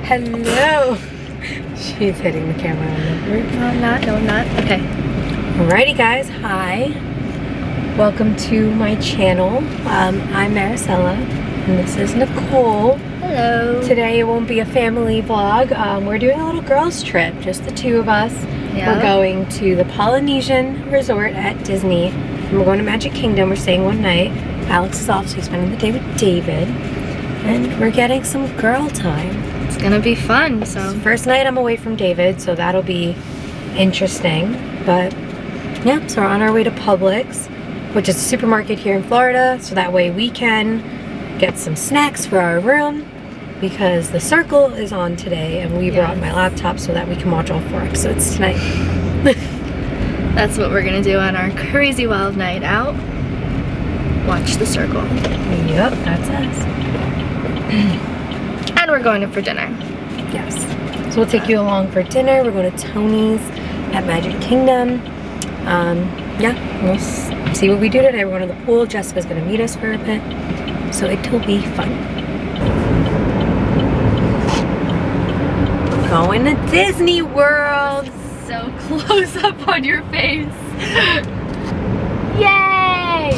Hello. She's hitting the camera. No, I'm not. No, I'm not. Okay. Alrighty, guys. Hi. Welcome to my channel. I'm Marisella, and this is Nicole. Hello. Today it won't be a family vlog. We're doing a little girls trip, just the two of us. Yeah. We're going to the Polynesian Resort at Disney. And we're going to Magic Kingdom. We're staying one night. Alex is off, so he's spending the day with David. And we're getting some girl time. It's gonna be fun, so. First night I'm away from David, so that'll be interesting. But yeah, so we're on our way to Publix, which is a supermarket here in Florida, so that way we can get some snacks for our room, because the Circle is on today, and we brought my laptop so that we can watch all 4 episodes tonight. That's what we're gonna do on our crazy wild night out. Watch the Circle. Yep, that's us. And we're going in for dinner. Yes. So we'll take you along for dinner. We're going to Tony's at Magic Kingdom. Yeah, we'll see what we do today. We're going to the pool. Jessica's going to meet us for a bit. So it'll be fun. Going to Disney World. So close up on your face. Yay!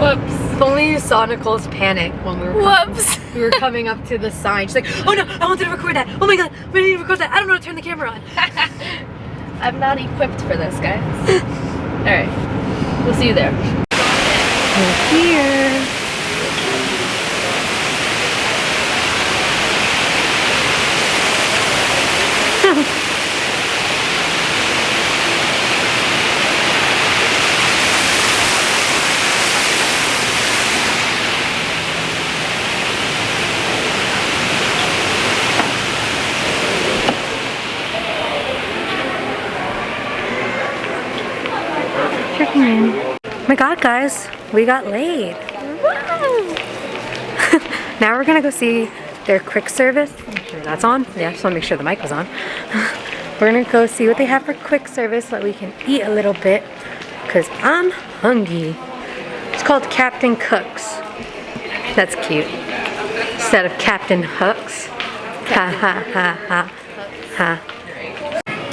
Whoops. If only you saw Nicole's panic when we were coming up to the sign. She's like, oh no, I wanted to record that. Oh my god, we need to record that. I don't know how to turn the camera on. I'm not equipped for this, guys. Alright, we'll see you there. We're here. Oh my god, guys, we got laid. Now we're gonna go see their quick service. Make sure that's on. Yeah, I just wanna make sure the mic was on. We're gonna go see what they have for quick service so that we can eat a little bit, because I'm hungry. It's called Captain Cook's. That's cute. Instead of Captain Hooks. Ha ha ha ha ha.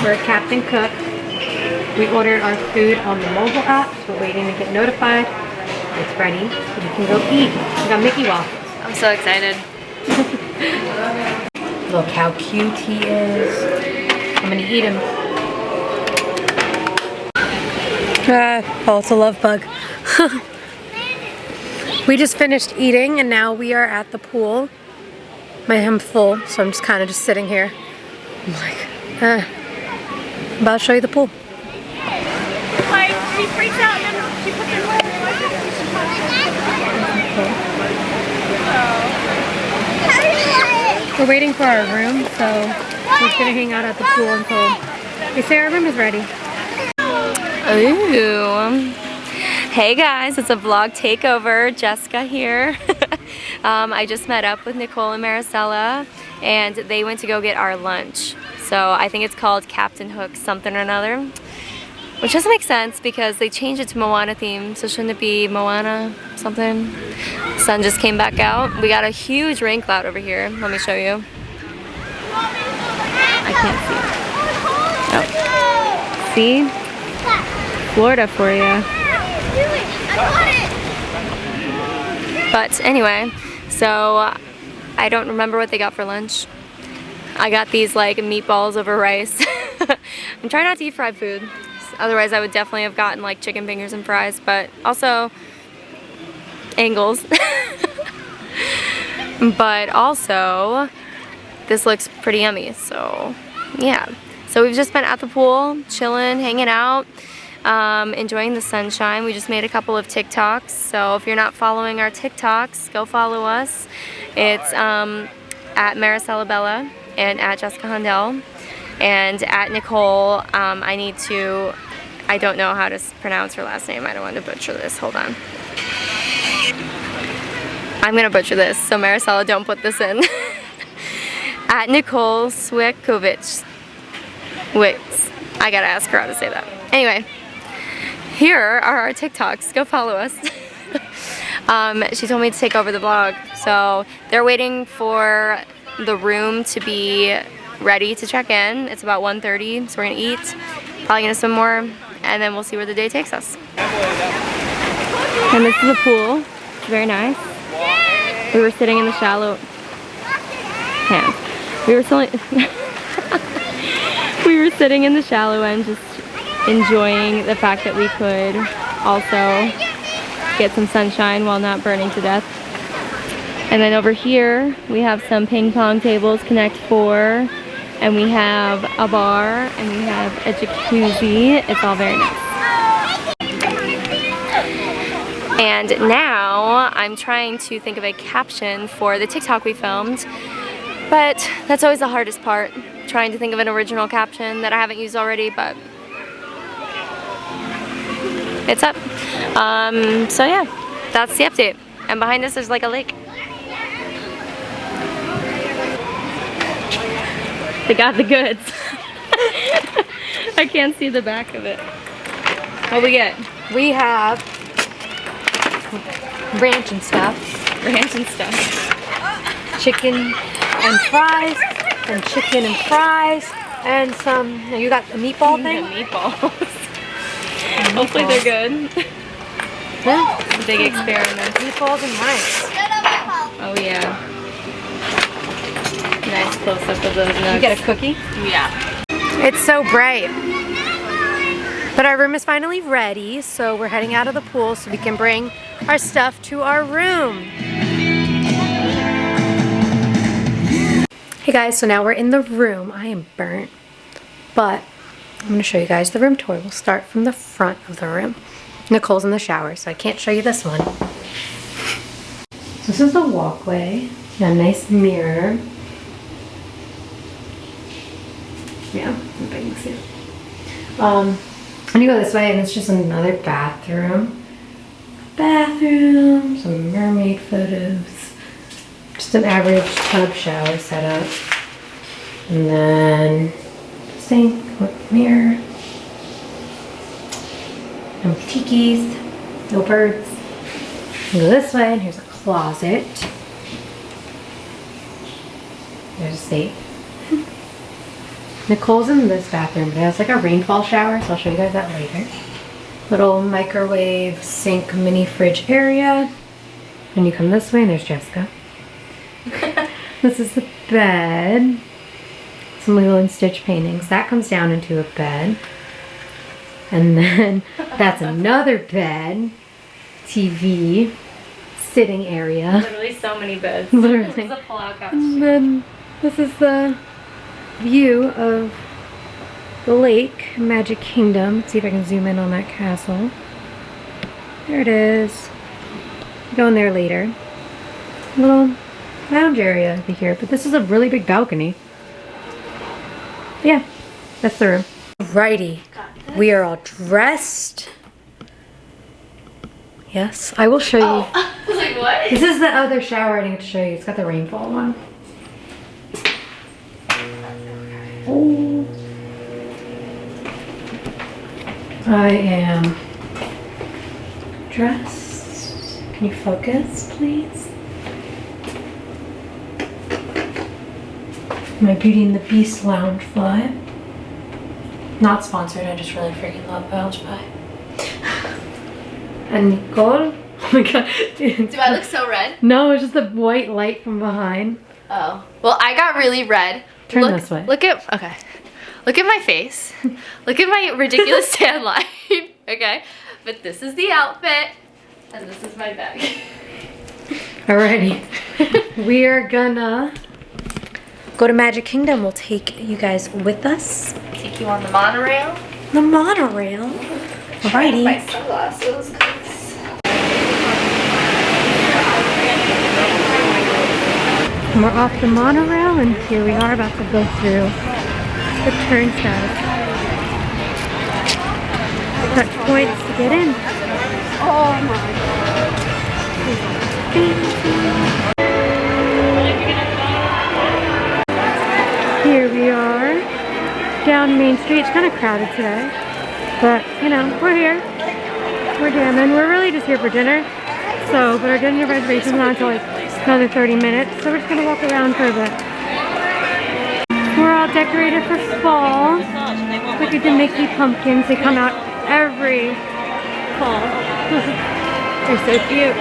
We're at Captain Cook. We ordered our food on the mobile app, so we're waiting to get notified. It's ready, so we can go eat. We got Mickey waffles. I'm so excited. Look how cute he is. I'm gonna eat him. Oh, it's a love bug. We just finished eating, and now we are at the pool. I'm full, so I'm just kind of just sitting here. I'm like, I'm about to show you the pool. She freaks out and then she puts her foot in We're waiting for our room, so we're just gonna hang out at the pool until they say our room is ready. Ooh. Hey guys, it's a vlog takeover. Jessica here. I just met up with Nicole and Marisella, and they went to go get our lunch. So I think it's called Captain Hook something or another. Which doesn't make sense because they changed it to Moana theme, so shouldn't it be Moana something? Sun just came back out. We got a huge rain cloud over here. Let me show you. I can't see. Oh. See? Florida for you. But anyway, so I don't remember what they got for lunch. I got these like meatballs over rice. I'm trying not to eat fried food. Otherwise I would definitely have gotten like chicken fingers and fries, but also angles. But also this looks pretty yummy, so yeah. So we've just been at the pool, chilling, hanging out, enjoying the sunshine. We just made a couple of TikToks, so if you're not following our TikToks, go follow us. It's at Marisella Bella and at Jessica Hundell. And at Nicole, I don't know how to pronounce her last name. I don't want to butcher this. Hold on. I'm going to butcher this, so Marisella, don't put this in. At Nicole Swiekovic. Wicks. I got to ask her how to say that. Anyway, here are our TikToks. Go follow us. She told me to take over the vlog. So they're waiting for the room to be ready to check in. It's about 1:30, so we're gonna eat, probably gonna swim more, and then we'll see where the day takes us. And this is the pool. It's very nice. We were sitting in the shallow end. We were sitting in the shallow end, just enjoying the fact that we could also get some sunshine while not burning to death. And then over here we have some ping pong tables, Connect 4, and we have a bar, and we have a jacuzzi. It's all very nice. And now I'm trying to think of a caption for the TikTok we filmed, but that's always the hardest part, trying to think of an original caption that I haven't used already, but it's up. So yeah, that's the update. And behind us there's like a lake. They got the goods. I can't see the back of it. What we get? We have ranch and stuff. Ranch and stuff. Chicken and fries, and chicken and fries, and some, you got a meatball thing? The meatballs. Hopefully they're good. Yeah. Big experiment. Meatballs and rice. Oh yeah. Nice close up of those nuts. You get a cookie? Yeah. It's so bright. But our room is finally ready, so we're heading out of the pool so we can bring our stuff to our room. Hey guys, so now we're in the room. I am burnt, but I'm going to show you guys the room tour. We'll start from the front of the room. Nicole's in the shower, so I can't show you this one. This is the walkway. Got a nice mirror. Yeah, I'm big see. And you go this way, and it's just another bathroom. Bathroom, some mermaid photos. Just an average tub shower setup. And then sink with mirror. No tikis, no birds. You go this way, and here's a closet. There's a safe. Nicole's in this bathroom, but it has like a rainfall shower, so I'll show you guys that later. Little microwave, sink, mini fridge area. And you come this way, and there's Jessica. This is the bed. Some Lilo and Stitch paintings. That comes down into a bed. And then that's another bed. TV. Sitting area. Literally so many beds. Literally. This is a pull-out couch. And then this is the view of the lake, Magic Kingdom. Let's see if I can zoom in on that castle. There it is. Go in there later. Little lounge area over here, but this is a really big balcony. Yeah, that's the room. Alrighty, we are all dressed. Yes, I will show you. I was like, what? This is the other shower I need to show you. It's got the rainfall one. Oh. I am dressed. Can you focus, please? My Beauty and the Beast lounge vibe. Not sponsored, I just really freaking love lounge vibe. And Nicole, oh my god. Do I look so red? No, it's just the white light from behind. Oh. Well, I got really red. Turn this way. Look at my face. Look at my ridiculous tan line. Okay? But this is the outfit, and this is my bag. Alrighty. We are gonna go to Magic Kingdom. We'll take you guys with us. Take you on the monorail. The monorail. Alrighty. My sunglasses. And we're off the monorail, and here we are about to go through the turnstiles. Touch points to get in. Oh my. Here we are down Main Street. It's kind of crowded today, but you know, we're here. We're jamming. We're really just here for dinner. So, but our dinner reservation's not until like another 30 minutes, so we're just gonna walk around for a bit. We're all decorated for fall. Look at the Mickey pumpkins. They come out every fall. They're so cute.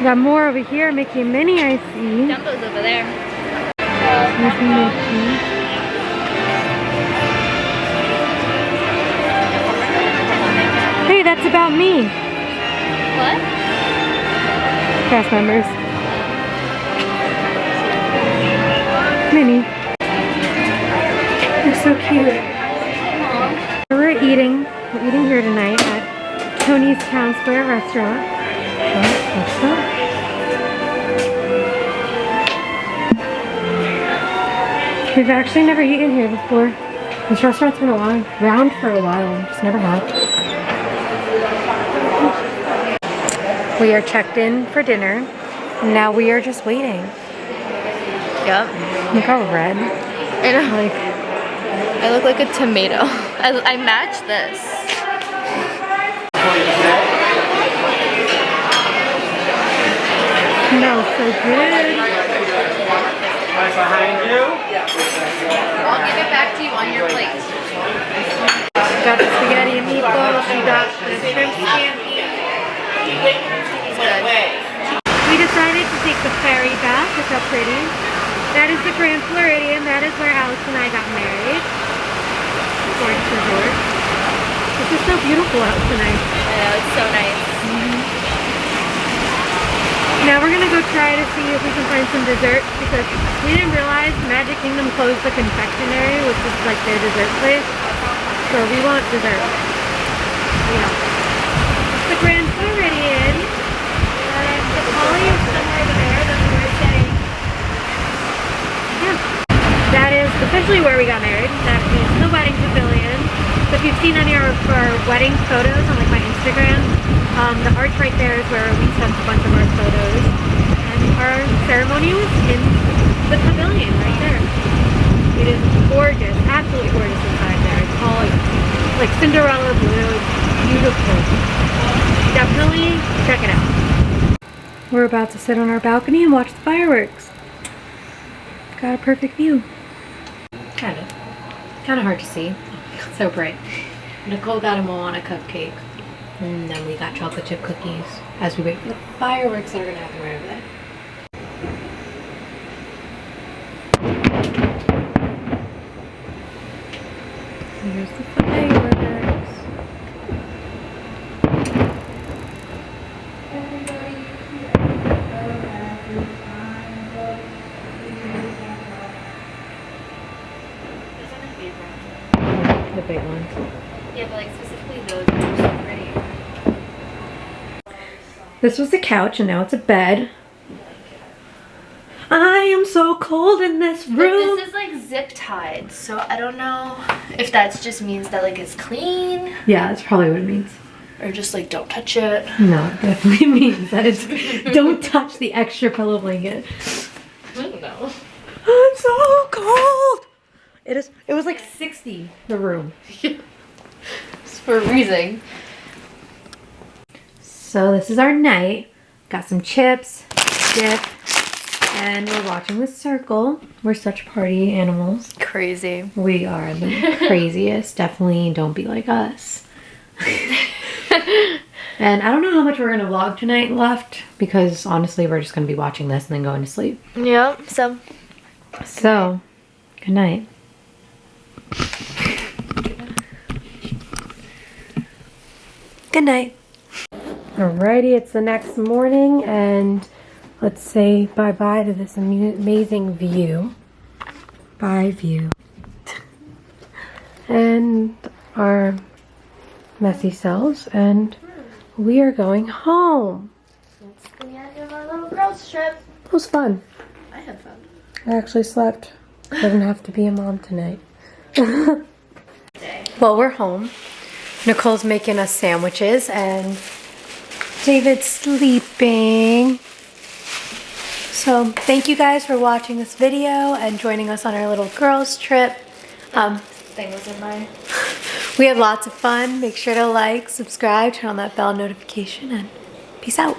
Got more over here, Mickey and Minnie, I see. Dumbo's over there. Mickey. Hey, that's about me. What? Cast members. Minnie. They're so cute. We're eating here tonight at Tony's Town Square restaurant. What's up? We've actually never eaten here before. This restaurant's been around for a while, just never have. We are checked in for dinner, and now we are just waiting. Yep. Look how red. I know. Like, I look like a tomato. I match this. smells so good. Right behind you. I'll give it back to you on your plate. Got the spaghetti and meatballs. We got the shrimp scampi. We decided to take the ferry back. Look how pretty. That is the Grand Floridian. That is where Alex and I got married. Gorgeous resort. This is so beautiful out tonight. I know, it's so nice. Now we're gonna go try to see if we can find some desserts because we didn't realize Magic Kingdom closed the confectionery, which is like their dessert place. So we want dessert. Yeah. The Grand Floridian. The Polly is somewhere there that we were saying. Yeah. That is officially where we got married. That is the wedding pavilion. So if you've seen any of our wedding photos on like my Instagram, the arch right there is where we took a bunch of our photos. And our ceremony was in the pavilion right there. It is gorgeous, absolutely gorgeous inside there. It's all like Cinderella blue. It's beautiful. Definitely check it out. We're about to sit on our balcony and watch the fireworks. Got a perfect view. Kind of hard to see. So bright. Nicole got a Moana cupcake. And then we got chocolate chip cookies as we wait for the fireworks that are going to happen right over there. Here's the fireworks. The big ones. Yeah, but like specifically those are so pretty. This was the couch and now it's a bed. I am so cold in this room. But this is like zip tied, so I don't know if that just means that like it's clean. Yeah, that's probably what it means. Or just like don't touch it. No, it definitely means that it's don't touch the extra pillow blanket. I don't know. I'm so cold. It was like 60, the room. for a reason. So this is our night. Got some chips, dip, and we're watching The Circle. We're such party animals. Crazy. We are the craziest. Definitely don't be like us. And I don't know how much we're gonna vlog tonight left because honestly we're just gonna be watching this and then going to sleep. Yep, So, good night. Good night. Alrighty, it's the next morning and let's say bye-bye to this amazing view. Bye view. And our messy selves, and we are going home. That's the end of our little girls trip. It was fun. I had fun. I actually slept. I didn't have to be a mom tonight. Well, we're home. Nicole's making us sandwiches and David's sleeping. So thank you guys for watching this video and joining us on our little girls trip. Thing was in my... We had lots of fun. Make sure to like, subscribe, turn on that bell notification, and peace out.